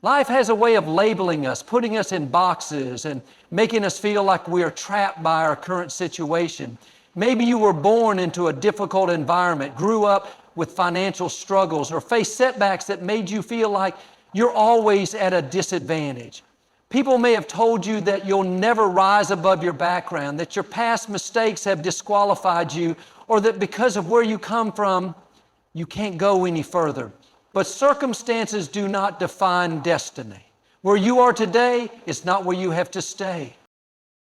Life has a way of labeling us, putting us in boxes and making us feel like we are trapped by our current situation. Maybe you were born into a difficult environment, grew up with financial struggles, or faced setbacks that made you feel like you're always at a disadvantage. People may have told you that you'll never rise above your background, that your past mistakes have disqualified you, or that because of where you come from, you can't go any further. But circumstances do not define destiny. Where you are today is not where you have to stay.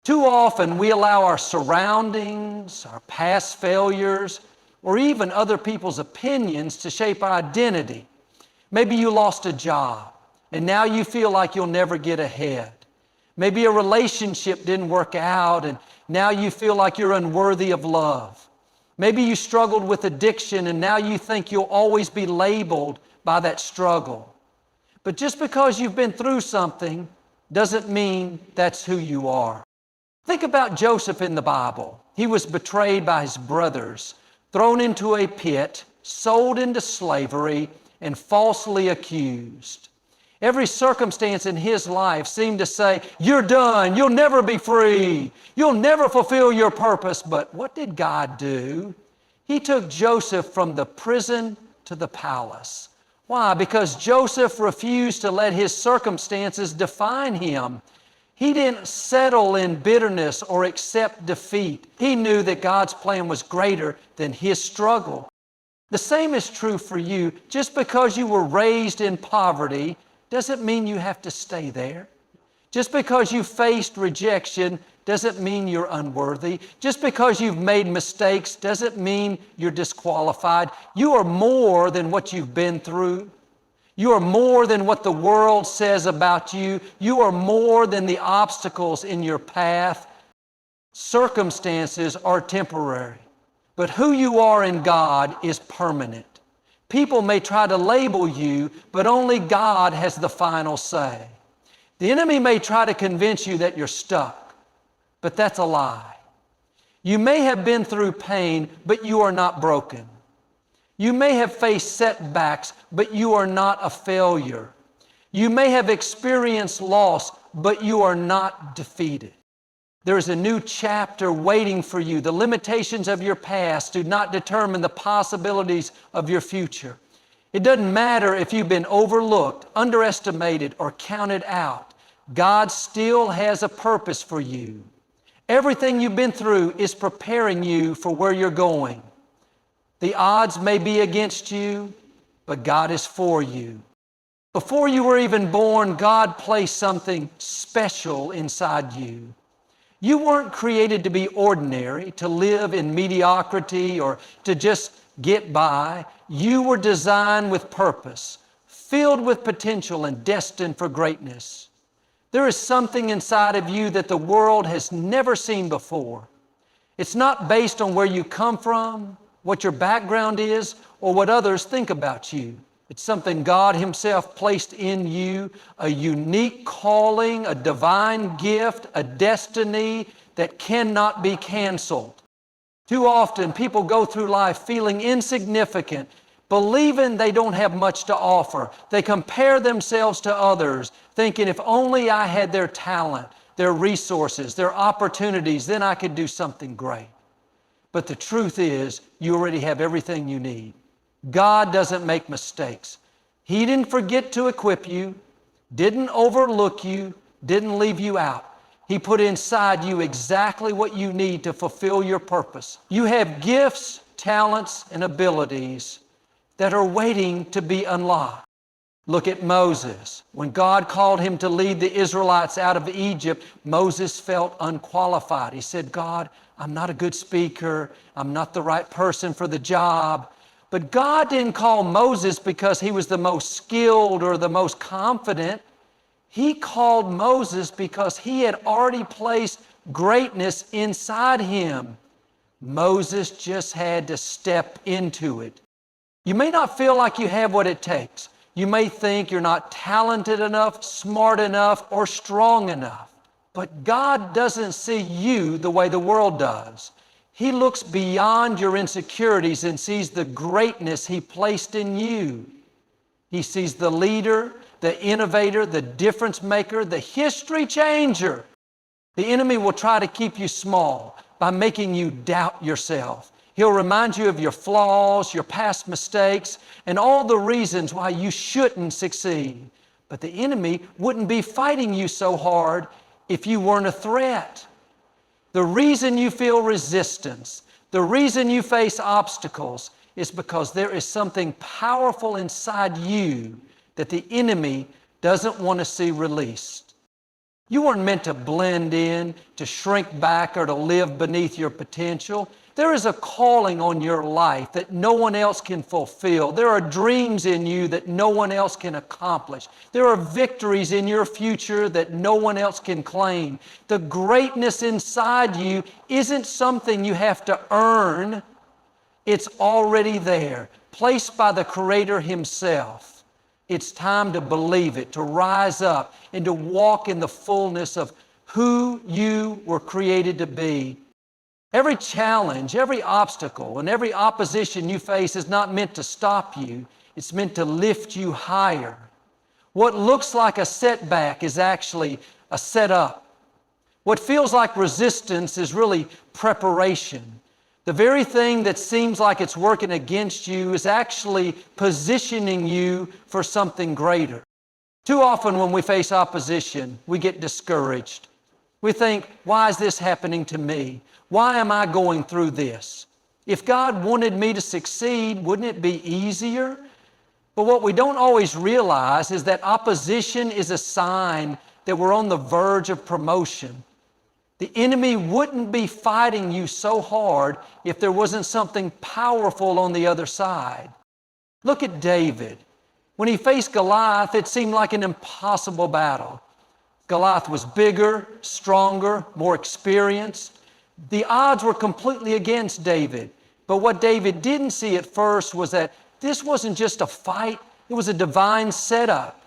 Too often we allow our surroundings, our past failures, or even other people's opinions to shape our identity. Maybe you lost a job and now you feel like you'll never get ahead. Maybe a relationship didn't work out and now you feel like you're unworthy of love. Maybe you struggled with addiction and now you think you'll always be labeled by that struggle. But just because you've been through something doesn't mean that's who you are. Think about Joseph in the Bible. He was betrayed by his brothers, thrown into a pit, sold into slavery, and falsely accused. Every circumstance in his life seemed to say, you're done, you'll never be free, you'll never fulfill your purpose. But what did God do? He took Joseph from the prison to the palace. Why? Because Joseph refused to let his circumstances define him. He didn't settle in bitterness or accept defeat. He knew that God's plan was greater than his struggle. The same is true for you. Just because you were raised in poverty doesn't mean you have to stay there. Just because you faced rejection doesn't mean you're unworthy. Just because you've made mistakes doesn't mean you're disqualified. You are more than what you've been through. You are more than what the world says about you. You are more than the obstacles in your path. Circumstances are temporary, but who you are in God is permanent. People may try to label you, but only God has the final say. The enemy may try to convince you that you're stuck, but that's a lie. You may have been through pain, but you are not broken. You may have faced setbacks, but you are not a failure. You may have experienced loss, but you are not defeated. There is a new chapter waiting for you. The limitations of your past do not determine the possibilities of your future. It doesn't matter if you've been overlooked, underestimated, or counted out. God still has a purpose for you. Everything you've been through is preparing you for where you're going. The odds may be against you, but God is for you. Before you were even born, God placed something special inside you. You weren't created to be ordinary, to live in mediocrity, or to just get by. You were designed with purpose, filled with potential, and destined for greatness. There is something inside of you that the world has never seen before. It's not based on where you come from, what your background is, or what others think about you. It's something God Himself placed in you, a unique calling, a divine gift, a destiny that cannot be canceled. Too often, people go through life feeling insignificant, believing they don't have much to offer. They compare themselves to others, thinking if only I had their talent, their resources, their opportunities, then I could do something great. But the truth is, you already have everything you need. God doesn't make mistakes. He didn't forget to equip you, didn't overlook you, didn't leave you out. He put inside you exactly what you need to fulfill your purpose. You have gifts, talents, and abilities that are waiting to be unlocked. Look at Moses. When God called him to lead the Israelites out of Egypt, Moses felt unqualified. He said, God, I'm not a good speaker. I'm not the right person for the job. But God didn't call Moses because he was the most skilled or the most confident. He called Moses because he had already placed greatness inside him. Moses just had to step into it. You may not feel like you have what it takes. You may think you're not talented enough, smart enough, or strong enough. But God doesn't see you the way the world does. He looks beyond your insecurities and sees the greatness He placed in you. He sees the leader, the innovator, the difference maker, the history changer. The enemy will try to keep you small by making you doubt yourself. He'll remind you of your flaws, your past mistakes, and all the reasons why you shouldn't succeed. But the enemy wouldn't be fighting you so hard if you weren't a threat. The reason you feel resistance, the reason you face obstacles is because there is something powerful inside you that the enemy doesn't want to see released. You weren't meant to blend in, to shrink back, or to live beneath your potential. There is a calling on your life that no one else can fulfill. There are dreams in you that no one else can accomplish. There are victories in your future that no one else can claim. The greatness inside you isn't something you have to earn. It's already there, placed by the Creator Himself. It's time to believe it, to rise up, and to walk in the fullness of who you were created to be. Every challenge, every obstacle, and every opposition you face is not meant to stop you. It's meant to lift you higher. What looks like a setback is actually a setup. What feels like resistance is really preparation. The very thing that seems like it's working against you is actually positioning you for something greater. Too often when we face opposition, we get discouraged. We think, why is this happening to me? Why am I going through this? If God wanted me to succeed, wouldn't it be easier? But what we don't always realize is that opposition is a sign that we're on the verge of promotion. The enemy wouldn't be fighting you so hard if there wasn't something powerful on the other side. Look at David. When he faced Goliath, it seemed like an impossible battle. Goliath was bigger, stronger, more experienced. The odds were completely against David. But what David didn't see at first was that this wasn't just a fight, it was a divine setup.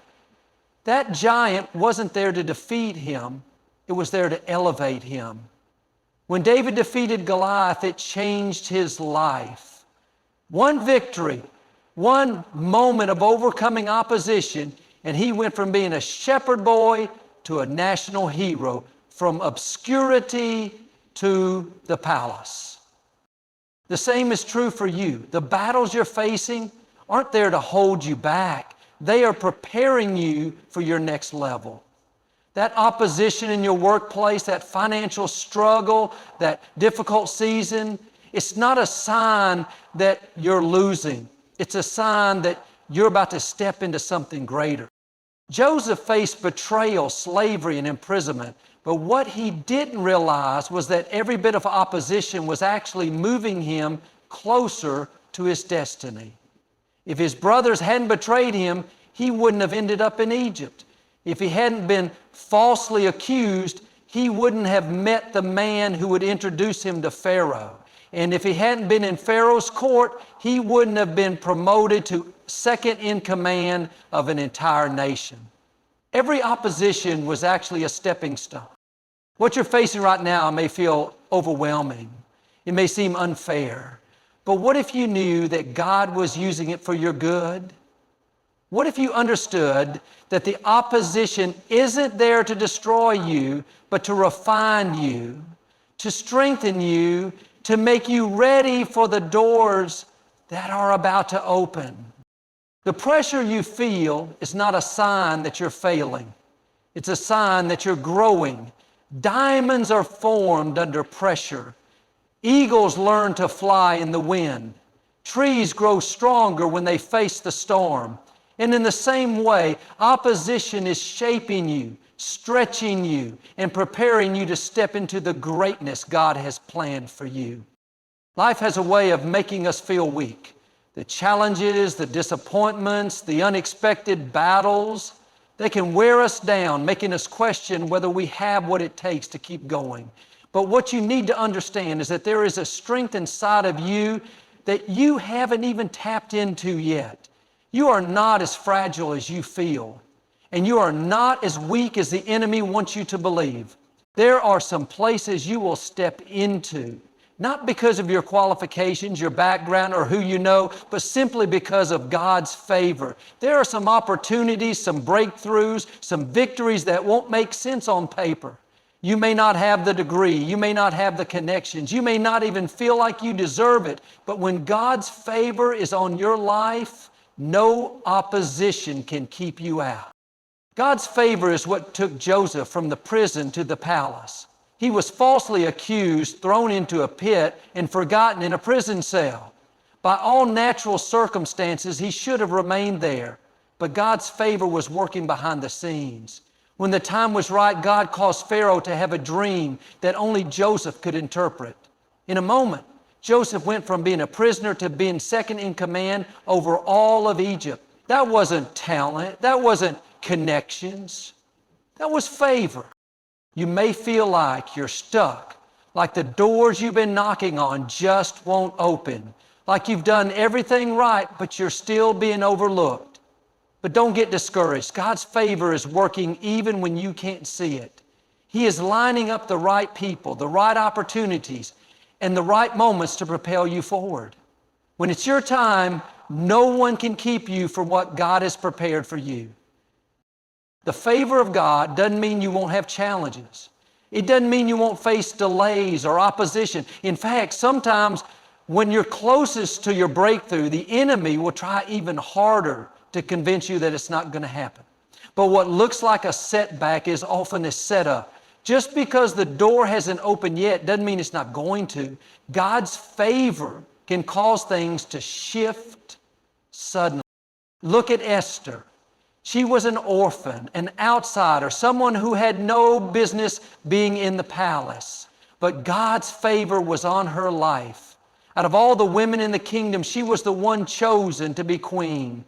That giant wasn't there to defeat him, it was there to elevate him. When David defeated Goliath, it changed his life. One victory, one moment of overcoming opposition, and he went from being a shepherd boy to a national hero, from obscurity to the palace. The same is true for you. The battles you're facing aren't there to hold you back. They are preparing you for your next level. That opposition in your workplace, that financial struggle, that difficult season, it's not a sign that you're losing. It's a sign that you're about to step into something greater. Joseph faced betrayal, slavery, and imprisonment. But what he didn't realize was that every bit of opposition was actually moving him closer to his destiny. If his brothers hadn't betrayed him, he wouldn't have ended up in Egypt. If he hadn't been falsely accused, he wouldn't have met the man who would introduce him to Pharaoh. And if he hadn't been in Pharaoh's court, he wouldn't have been promoted to second in command of an entire nation. Every opposition was actually a stepping stone. What you're facing right now may feel overwhelming. It may seem unfair. But what if you knew that God was using it for your good? What if you understood that the opposition isn't there to destroy you, but to refine you, to strengthen you, to make you ready for the doors that are about to open? The pressure you feel is not a sign that you're failing. It's a sign that you're growing. Diamonds are formed under pressure. Eagles learn to fly in the wind. Trees grow stronger when they face the storm. And in the same way, opposition is shaping you, stretching you, and preparing you to step into the greatness God has planned for you. Life has a way of making us feel weak. The challenges, the disappointments, the unexpected battles, they can wear us down, making us question whether we have what it takes to keep going. But what you need to understand is that there is a strength inside of you that you haven't even tapped into yet. You are not as fragile as you feel, and you are not as weak as the enemy wants you to believe. There are some places you will step into Not because of your qualifications, your background, or who you know, but simply because of God's favor. There are some opportunities, some breakthroughs, some victories that won't make sense on paper. You may not have the degree. You may not have the connections. You may not even feel like you deserve it. But when God's favor is on your life, no opposition can keep you out. God's favor is what took Joseph from the prison to the palace. He was falsely accused, thrown into a pit, and forgotten in a prison cell. By all natural circumstances, he should have remained there. But God's favor was working behind the scenes. When the time was right, God caused Pharaoh to have a dream that only Joseph could interpret. In a moment, Joseph went from being a prisoner to being second in command over all of Egypt. That wasn't talent. That wasn't connections. That was favor. You may feel like you're stuck, like the doors you've been knocking on just won't open, like you've done everything right, but you're still being overlooked. But don't get discouraged. God's favor is working even when you can't see it. He is lining up the right people, the right opportunities, and the right moments to propel you forward. When it's your time, no one can keep you from what God has prepared for you. The favor of God doesn't mean you won't have challenges. It doesn't mean you won't face delays or opposition. In fact, sometimes when you're closest to your breakthrough, the enemy will try even harder to convince you that it's not going to happen. But what looks like a setback is often a setup. Just because the door hasn't opened yet doesn't mean it's not going to. God's favor can cause things to shift suddenly. Look at Esther. She was an orphan, an outsider, someone who had no business being in the palace. But God's favor was on her life. Out of all the women in the kingdom, she was the one chosen to be queen.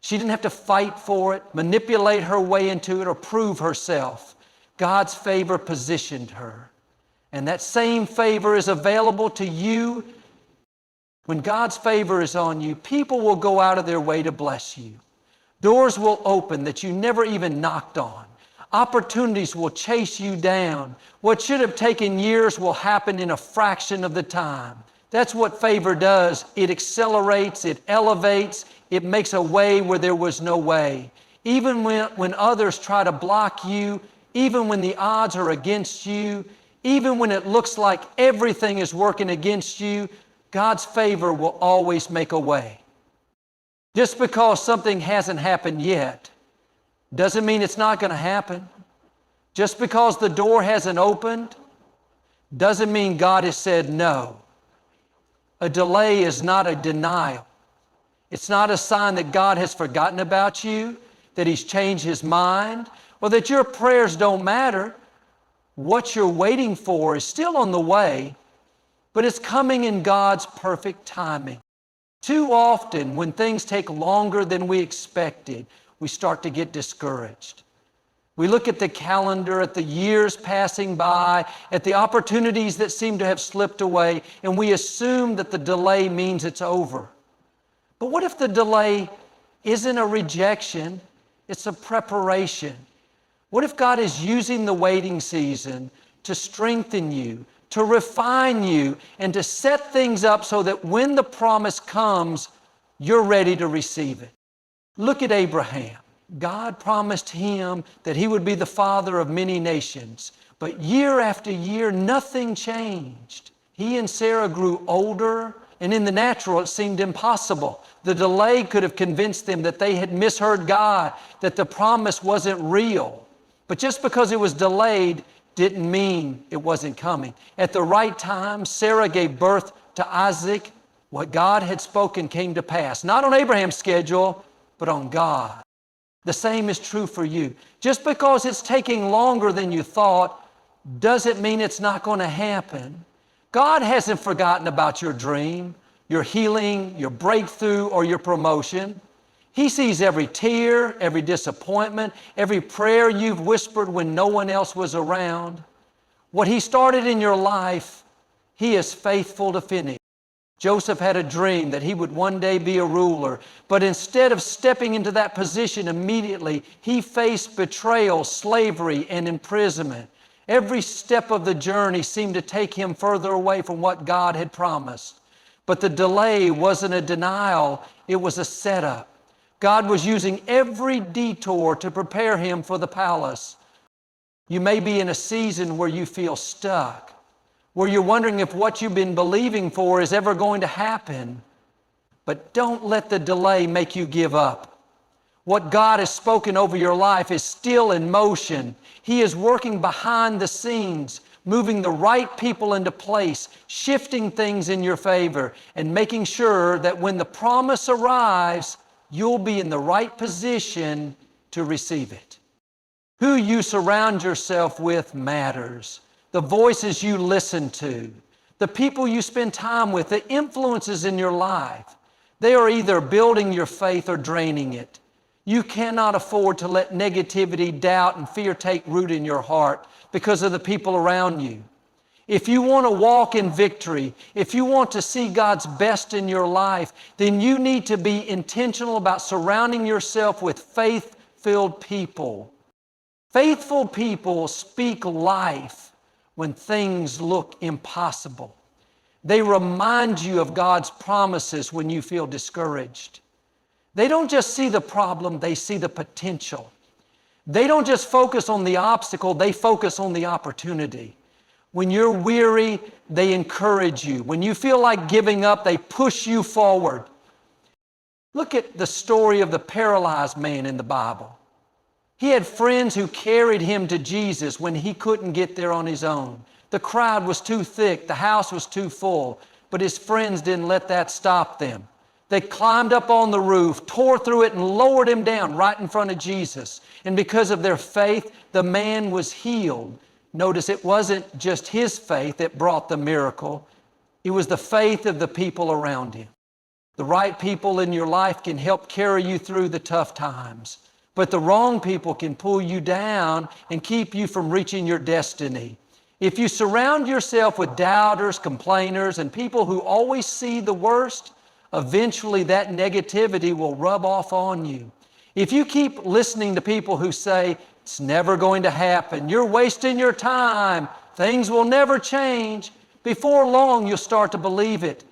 She didn't have to fight for it, manipulate her way into it, or prove herself. God's favor positioned her. And that same favor is available to you. When God's favor is on you, people will go out of their way to bless you. Doors will open that you never even knocked on. Opportunities will chase you down. What should have taken years will happen in a fraction of the time. That's what favor does. It accelerates, it elevates, it makes a way where there was no way. Even when others try to block you, even when the odds are against you, even when it looks like everything is working against you, God's favor will always make a way. Just because something hasn't happened yet doesn't mean it's not going to happen. Just because the door hasn't opened doesn't mean God has said no. A delay is not a denial. It's not a sign that God has forgotten about you, that He's changed His mind, or that your prayers don't matter. What you're waiting for is still on the way, but it's coming in God's perfect timing. Too often, when things take longer than we expected, we start to get discouraged. We look at the calendar, at the years passing by, at the opportunities that seem to have slipped away, and we assume that the delay means it's over. But what if the delay isn't a rejection, it's a preparation? What if God is using the waiting season to strengthen you, to refine you, and to set things up so that when the promise comes, you're ready to receive it? Look at Abraham. God promised him that he would be the father of many nations. But year after year, nothing changed. He and Sarah grew older, and in the natural, it seemed impossible. The delay could have convinced them that they had misheard God, that the promise wasn't real. But just because it was delayed didn't mean it wasn't coming. At the right time, Sarah gave birth to Isaac. What God had spoken came to pass, not on Abraham's schedule, but on God. The same is true for you. Just because it's taking longer than you thought doesn't mean it's not going to happen. God hasn't forgotten about your dream, your healing, your breakthrough, or your promotion. He sees every tear, every disappointment, every prayer you've whispered when no one else was around. What He started in your life, He is faithful to finish. Joseph had a dream that he would one day be a ruler, but instead of stepping into that position immediately, he faced betrayal, slavery, and imprisonment. Every step of the journey seemed to take him further away from what God had promised. But the delay wasn't a denial, it was a setup. God was using every detour to prepare him for the palace. You may be in a season where you feel stuck, where you're wondering if what you've been believing for is ever going to happen. But don't let the delay make you give up. What God has spoken over your life is still in motion. He is working behind the scenes, moving the right people into place, shifting things in your favor, and making sure that when the promise arrives, you'll be in the right position to receive it. Who you surround yourself with matters. The voices you listen to, the people you spend time with, the influences in your life, they are either building your faith or draining it. You cannot afford to let negativity, doubt, and fear take root in your heart because of the people around you. If you want to walk in victory, if you want to see God's best in your life, then you need to be intentional about surrounding yourself with faith-filled people. Faithful people speak life when things look impossible. They remind you of God's promises when you feel discouraged. They don't just see the problem, they see the potential. They don't just focus on the obstacle, they focus on the opportunity. When you're weary, they encourage you. When you feel like giving up, they push you forward. Look at the story of the paralyzed man in the Bible. He had friends who carried him to Jesus when he couldn't get there on his own. The crowd was too thick, the house was too full, but his friends didn't let that stop them. They climbed up on the roof, tore through it, and lowered him down right in front of Jesus. And because of their faith, the man was healed. Notice it wasn't just his faith that brought the miracle. It was the faith of the people around him. The right people in your life can help carry you through the tough times, but the wrong people can pull you down and keep you from reaching your destiny. If you surround yourself with doubters, complainers, and people who always see the worst, eventually that negativity will rub off on you. If you keep listening to people who say, it's never going to happen, you're wasting your time, things will never change, before long you'll start to believe it.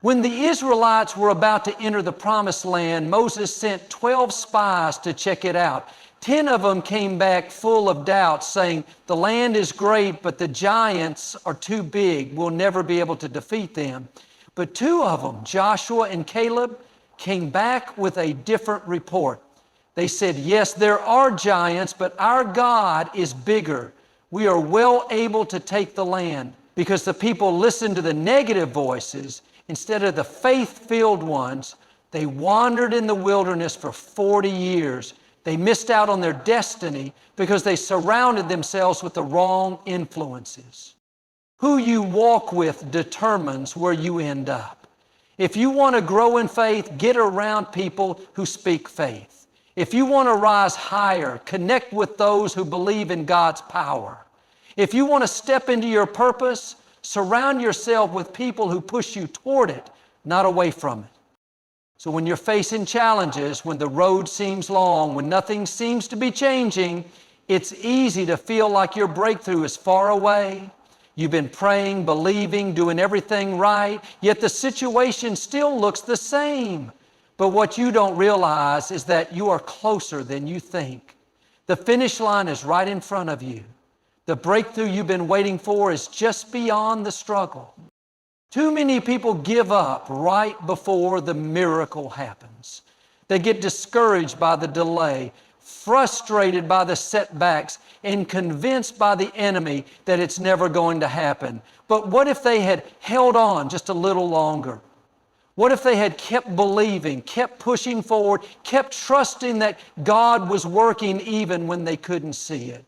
When the Israelites were about to enter the promised land, Moses sent 12 spies to check it out. 10 of them came back full of doubt, saying, the land is great, but the giants are too big. We'll never be able to defeat them. But 2 of them, Joshua and Caleb, came back with a different report. They said, yes, there are giants, but our God is bigger. We are well able to take the land. Because the people listened to the negative voices instead of the faith-filled ones. They wandered in the wilderness for 40 years. They missed out on their destiny because they surrounded themselves with the wrong influences. Who you walk with determines where you end up. If you want to grow in faith, get around people who speak faith. If you want to rise higher, connect with those who believe in God's power. If you want to step into your purpose, surround yourself with people who push you toward it, not away from it. So when you're facing challenges, when the road seems long, when nothing seems to be changing, it's easy to feel like your breakthrough is far away. You've been praying, believing, doing everything right, yet the situation still looks the same. But what you don't realize is that you are closer than you think. The finish line is right in front of you. The breakthrough you've been waiting for is just beyond the struggle. Too many people give up right before the miracle happens. They get discouraged by the delay, frustrated by the setbacks, and convinced by the enemy that it's never going to happen. But what if they had held on just a little longer? What if they had kept believing, kept pushing forward, kept trusting that God was working even when they couldn't see it?